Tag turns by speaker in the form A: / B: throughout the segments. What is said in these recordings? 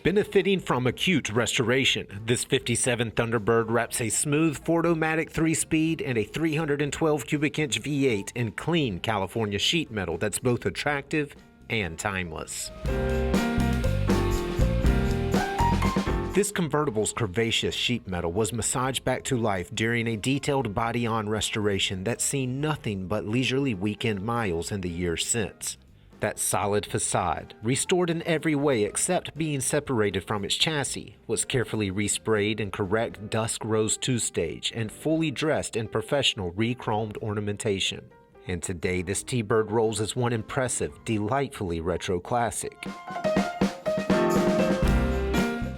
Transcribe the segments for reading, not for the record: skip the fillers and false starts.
A: Benefiting from acute restoration, this 57 Thunderbird wraps a smooth Ford-O-Matic 3-speed and a 312 cubic inch V8 in clean California sheet metal that's both attractive and timeless. This convertible's curvaceous sheet metal was massaged back to life during a detailed body-on restoration that's seen nothing but leisurely weekend miles in the years since. That solid façade, restored in every way except being separated from its chassis, was carefully resprayed in correct Dusk Rose 2-stage and fully dressed in professional re-chromed ornamentation. And today this T-Bird rolls as one impressive, delightfully retro classic.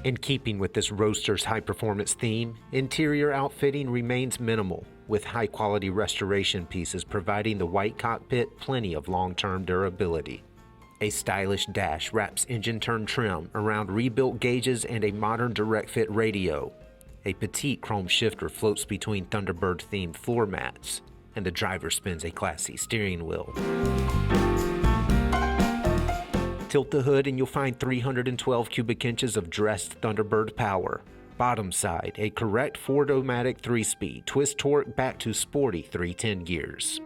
A: In keeping with this roadster's high-performance theme, interior outfitting remains minimal, with high-quality restoration pieces providing the white cockpit plenty of long-term durability. A stylish dash wraps engine turn trim around rebuilt gauges and a modern direct-fit radio. A petite chrome shifter floats between Thunderbird-themed floor mats, and the driver spins a classy steering wheel. Tilt the hood and you'll find 312 cubic inches of dressed Thunderbird power. Bottom side, a correct Ford-O-Matic 3-speed, twist torque back to sporty 310 gears.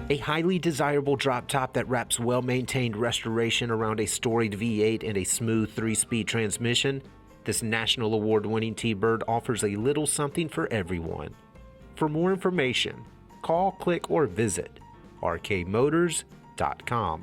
A: A highly desirable drop top that wraps well-maintained restoration around a storied V8 and a smooth 3-speed transmission, this national award-winning T-Bird offers a little something for everyone. For more information, call, click, or visit rkmotors.com.